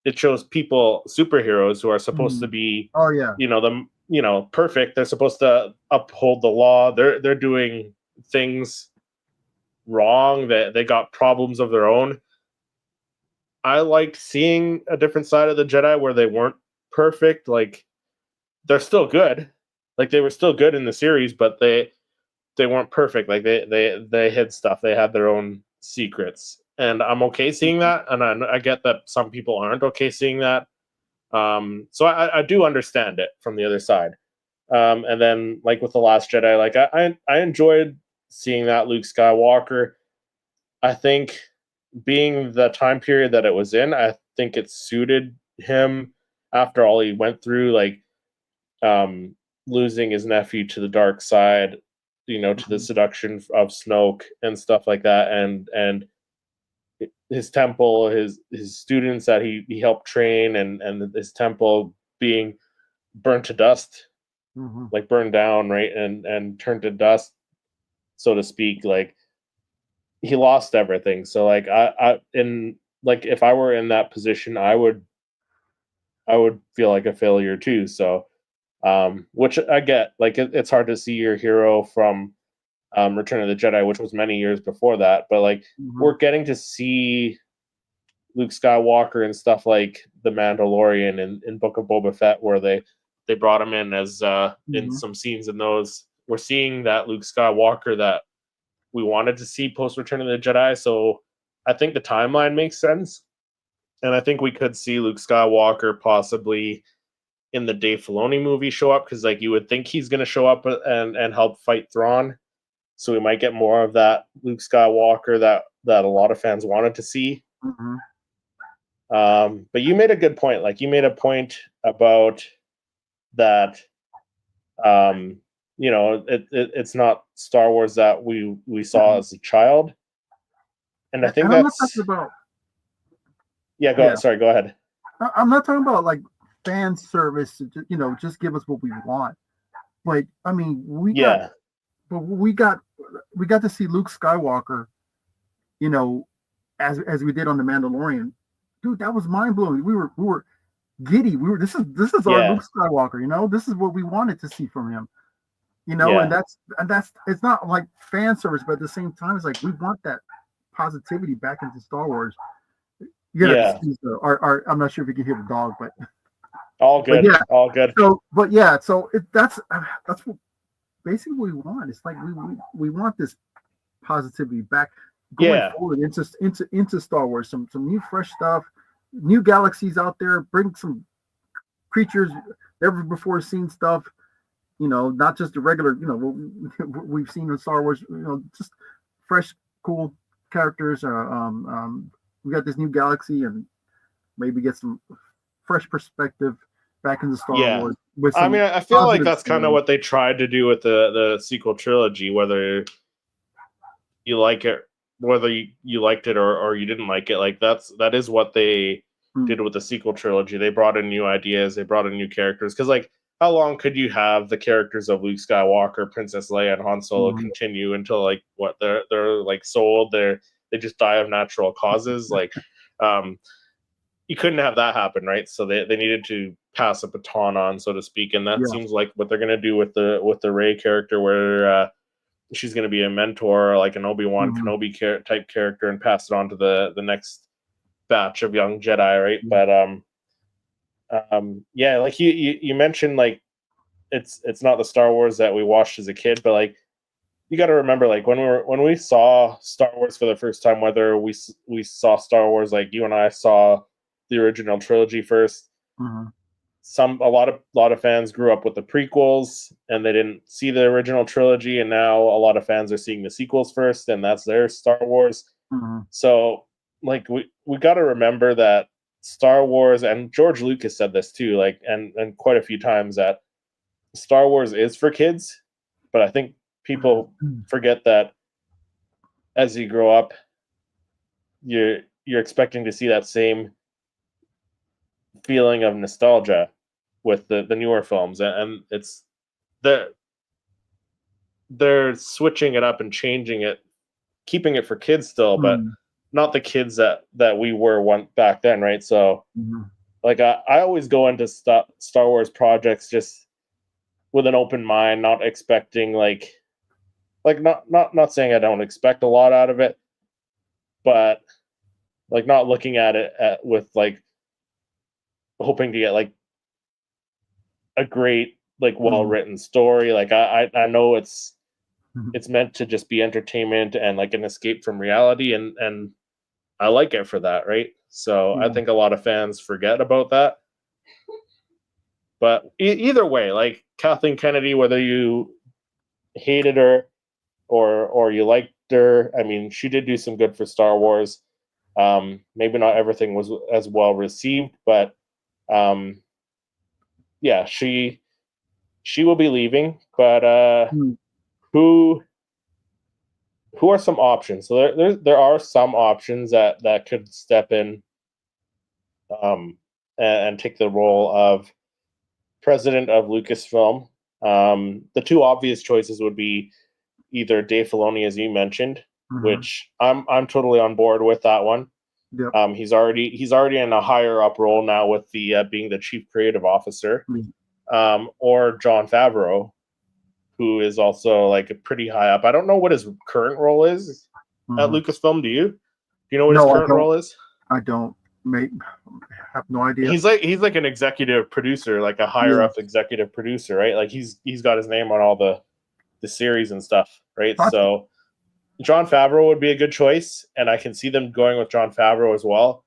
It shows people, superheroes, who are supposed to be, oh yeah, perfect. They're supposed to uphold the law. They're doing things wrong. They got problems of their own. I liked seeing a different side of the Jedi where they weren't perfect. Like they're still good. Like they were still good in the series, but they weren't perfect. Like they hid stuff. They had their own secrets, and I'm okay seeing that. And I get that some people aren't okay seeing that. So I do understand it from the other side. And then like with The Last Jedi, like I enjoyed seeing that Luke Skywalker. I think being the time period that it was in, I think it suited him after all he went through, like losing his nephew to the dark side, to the seduction of Snoke and stuff like that, and his temple, his students that he helped train, and his temple being burnt to dust, like burned down, right, and turned to dust, so to speak. Like he lost everything. So like if I were in that position, I would feel like a failure too. So which I get. Like it's hard to see your hero from Return of the Jedi, which was many years before that, but like we're getting to see Luke Skywalker and stuff like The Mandalorian and Book of Boba Fett, where they brought him in as in some scenes in those. We're seeing that Luke Skywalker that we wanted to see post Return of the Jedi. So I think the timeline makes sense, and I think we could see Luke Skywalker possibly in the Dave Filoni movie show up, because like you would think he's going to show up and help fight Thrawn. So we might get more of that Luke Skywalker that a lot of fans wanted to see. But you made a good point. Like you made a point about that. It's not Star Wars that we saw as a child, and I think and that's. I'm not talking about. Yeah, go ahead. Sorry, go ahead. I'm not talking about like fan service. Just give us what we want. But I mean, we got to see Luke Skywalker, as we did on The Mandalorian. Dude, that was mind blowing. We were giddy. This is our Luke Skywalker. This is what we wanted to see from him. And that's it's not like fan service, but at the same time, it's like we want that positivity back into Star Wars. Excuse I'm not sure if you can hear the dog, but all good. All good. So, that's what basically we want. It's like we want this positivity back going forward into Star Wars. Some new fresh stuff, new galaxies out there. Bring some creatures never before seen stuff. Not just the regular. We've seen in Star Wars. Just fresh, cool characters. We got this new galaxy, and maybe get some fresh perspective back into Star Wars. I feel like that's kind of what they tried to do with the sequel trilogy, whether you like it, whether you liked it or you didn't like it. Like that is what they did with the sequel trilogy. They brought in new ideas, they brought in new characters. Because like, how long could you have the characters of Luke Skywalker, Princess Leia, and Han Solo continue until like what they're like sold? they just die of natural causes. Like, you couldn't have that happen, right? So they needed to pass a baton on, so to speak, and that seems like what they're gonna do with the Rey character, where she's gonna be a mentor, like an Obi-Wan Kenobi type character, and pass it on to the next batch of young Jedi, right? But yeah, like you mentioned, like it's not the Star Wars that we watched as a kid, but like you got to remember, like when we saw Star Wars for the first time, whether we saw Star Wars like you and I saw the original trilogy first. A lot of fans grew up with the prequels and they didn't see the original trilogy, and now a lot of fans are seeing the sequels first, and that's their Star Wars. So like we got to remember that Star Wars, and George Lucas said this too, like and quite a few times, that Star Wars is for kids, but I think people forget that as you grow up, you're expecting to see that same feeling of nostalgia with the newer films, and it's they're switching it up and changing it, keeping it for kids still, but not the kids that we were back then, right? So like I always go into Star Wars projects just with an open mind, not expecting like not saying I don't expect a lot out of it, but like not looking at it with like hoping to get like a great, like well-written story. Like I know it's meant to just be entertainment and like an escape from reality, and I like it for that, right? So I think a lot of fans forget about that. But either way, like Kathleen Kennedy, whether you hated her or you liked her, I mean, she did do some good for Star Wars. Maybe not everything was as well received, but yeah, she will be leaving. But who are some options? So there are some options that could step in and take the role of president of Lucasfilm. The two obvious choices would be either Dave Filoni, as you mentioned, which I'm totally on board with that one. Yep. He's already in a higher up role now with the being the chief creative officer, or Jon Favreau, who is also like a pretty high up. I don't know what his current role is at Lucasfilm. Do you know what his current role is? I don't. Have no idea. He's like an executive producer, like a higher up executive producer, right? Like he's got his name on all the series and stuff, right? Gotcha. So Jon Favreau would be a good choice, and I can see them going with Jon Favreau as well.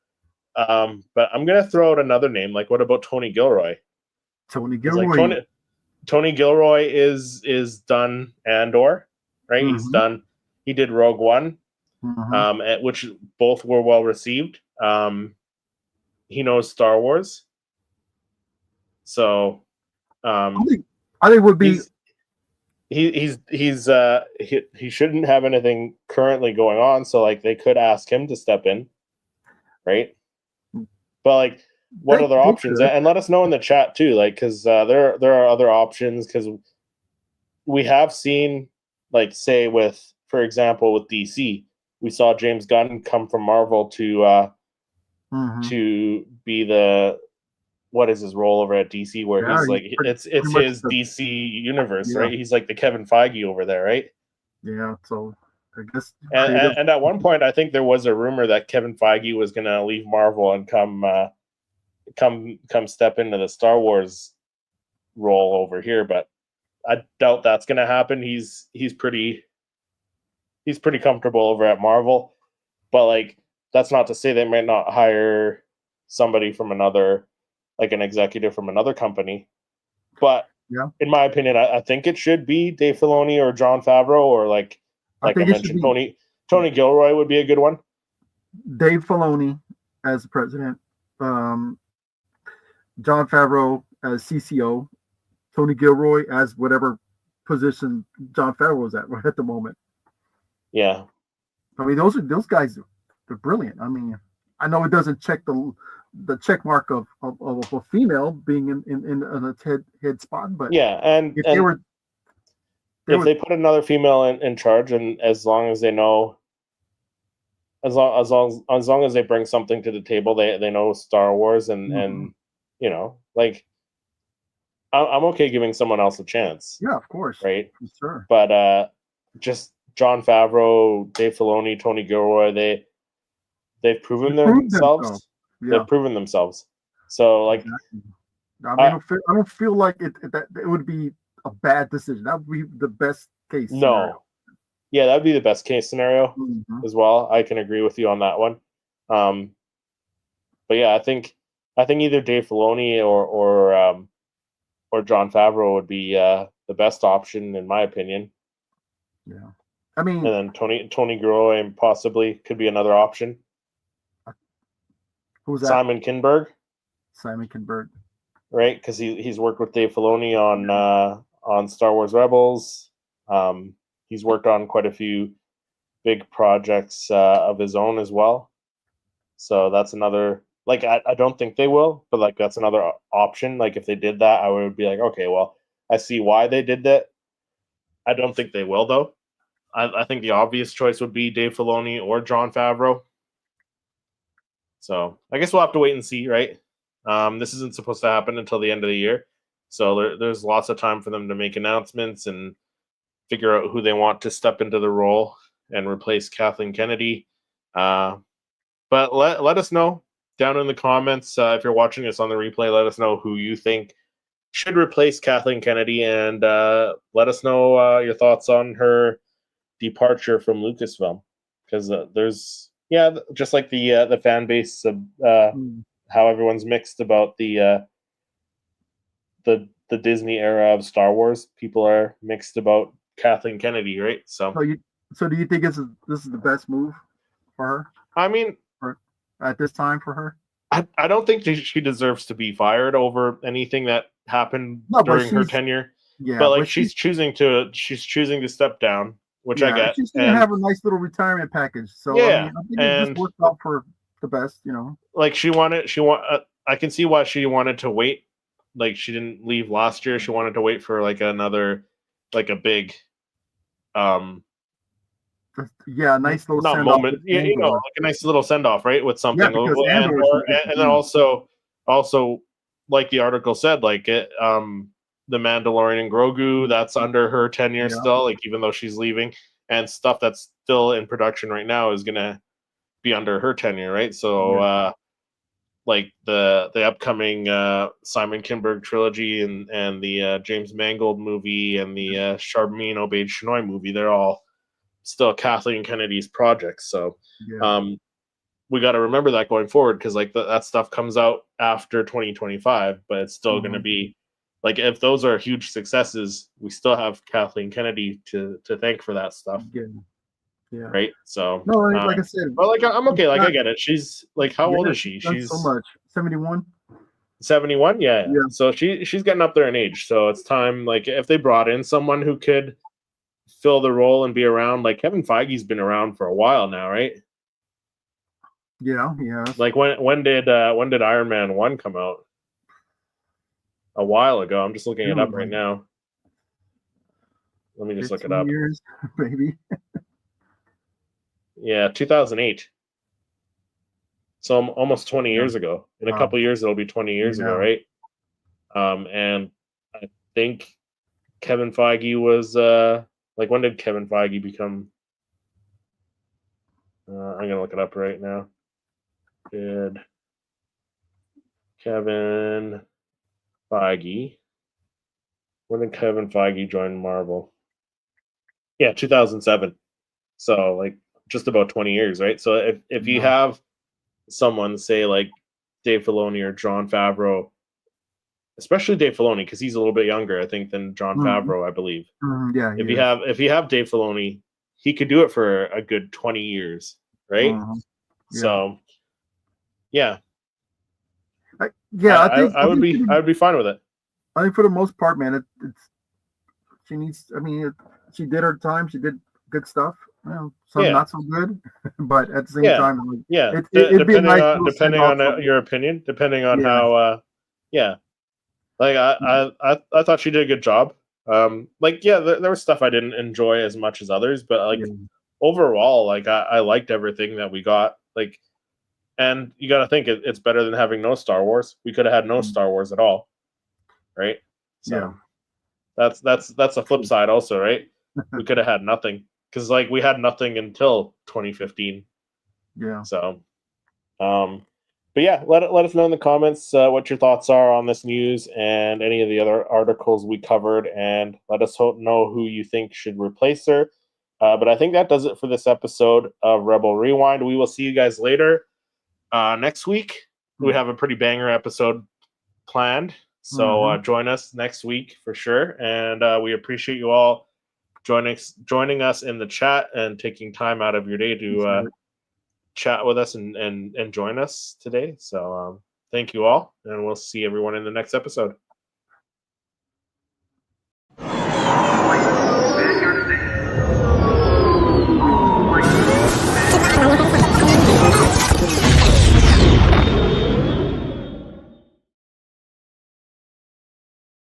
But I'm gonna throw out another name. Like, what about Tony Gilroy? Tony Gilroy. Like Tony Gilroy is done Andor, right? He did Rogue One, which both were well received. He knows Star Wars, so I think would be. He shouldn't have anything currently going on, so like they could ask him to step in, right? But like, what other options? And let us know in the chat too, like, because there are other options, because we have seen, like, say for example with DC, we saw James Gunn come from Marvel to be the, what is his role over at DC, where he's like, it's his DC universe, right? He's like the Kevin Feige over there, right? Yeah, so I guess. And at one point, I think there was a rumor that Kevin Feige was going to leave Marvel and come step into the Star Wars role over here, but I doubt that's going to happen. He's pretty comfortable over at Marvel, but like, that's not to say they might not hire somebody from another, like an executive from another company. But in my opinion, I think it should be Dave Filoni or Jon Favreau, or like I mentioned, Tony Gilroy would be a good one. Dave Filoni as president, Jon Favreau as CCO, Tony Gilroy as whatever position Jon Favreau is at the moment. Yeah, I mean, those guys, they're brilliant. I mean, I know it doesn't check the check mark of a female being in a head spot, but yeah, and if they put another female in charge, and as long as they know as long as they bring something to the table, they know Star Wars, and you know, like I'm okay giving someone else a chance, Yeah, of course. right? For sure. But just Jon Favreau, Dave Filoni, Tony Gilroy, they've proven They proved themselves. themselves. Yeah, They've proven themselves. So like, exactly. I mean, I I don't feel like that it would be a bad decision. That would be the best case scenario. no, yeah, that'd be the best case scenario Mhm. as well. I can agree with you on that one. Um, but yeah, I think either Dave Filoni or Jon Favreau would be the best option in my opinion. Yeah. I mean, And then Tony Gilroy possibly could be another option. who's that? Simon Kinberg, Simon Kinberg. right? Because he's worked with Dave Filoni on Star Wars Rebels. He's worked on quite a few big projects of his own as well. So that's another. Like I don't think they will, but like that's another option. Like if they did that, I would be like, okay, well, I see why they did that. I don't think they will though. I think the obvious choice would be Dave Filoni or Jon Favreau. So I guess we'll have to wait and see, right? This isn't supposed to happen until the end of the year, so there's lots of time for them to make announcements and figure out who they want to step into the role and replace Kathleen Kennedy. But let us know down in the comments if you're watching this on the replay. Let us know who you think should replace Kathleen Kennedy, and let us know your thoughts on her departure from Lucasfilm, because there's just like the fan base of how everyone's mixed about the Disney era of Star Wars. People are mixed about Kathleen Kennedy, right? So do you think this is the best move for her? I mean, at this time for her? I don't think she deserves to be fired over anything that happened during her tenure. Yeah, but like she's choosing to step down, which I get. She's gonna have a nice little retirement package. So yeah, I think it just worked out for the best, you know. Like I can see why she wanted to wait. Like she didn't leave last year. She wanted to wait for like another, like a big, nice little not moment. Yeah, you know, like a nice little send off, right? With something, and then also like the article said, like it, the Mandalorian and Grogu, that's under her tenure still. Like even though she's leaving, and stuff that's still in production right now is gonna be under her tenure, right? So like the upcoming Simon Kinberg trilogy and the James Mangold movie and the Charmin Obeyed Chinoy movie, they're all still Kathleen Kennedy's projects. So we got to remember that going forward, because like that stuff comes out after 2025, but it's still going to be like, if those are huge successes, we still have Kathleen Kennedy to thank for that stuff. Yeah. Right. So no, like I said, but like I'm okay. Like I get it. She's like, how old is she? She's so much. 71. 71. Yeah. So she's getting up there in age. So it's time. Like if they brought in someone who could fill the role and be around, like Kevin Feige's been around for a while now, right? Yeah. Like when did Iron Man 1 come out? A while ago. I'm just looking it up right now. Let me just look it up. Years, maybe. Yeah, 2008. So almost 20 years ago. In a couple years, it'll be 20 years ago, right? And I think Kevin Feige was like, when did Kevin Feige become? I'm gonna look it up right now. Did Kevin Feige? When did Kevin Feige join Marvel? Yeah, 2007. So like just about 20 years, right? So if you have someone say like Dave Filoni or Jon Favreau, especially Dave Filoni, because he's a little bit younger, I think, than Jon Favreau, I believe. If you have Dave Filoni, he could do it for a good 20 years, right? So I would be fine with it. I think for the most part, man, she needs. I mean, she did her time. She did good stuff. Some not so good, but at the same time, depending on your opinion, depending on how, like I thought she did a good job. There was stuff I didn't enjoy as much as others, but like overall, like I liked everything that we got. Like, and you got to think it's better than having no Star Wars. We could have had no Star Wars at all, right? So that's a flip side also, right? We could have had nothing because like we had nothing until 2015. Yeah. So, but yeah, let us know in the comments what your thoughts are on this news and any of the other articles we covered, and let us know who you think should replace her. But I think that does it for this episode of Rebel Rewind. We will see you guys later next week. We have a pretty banger episode planned, so join us next week for sure. And we appreciate you all joining us in the chat and taking time out of your day to chat with us and join us today. So thank you all, and we'll see everyone in the next episode.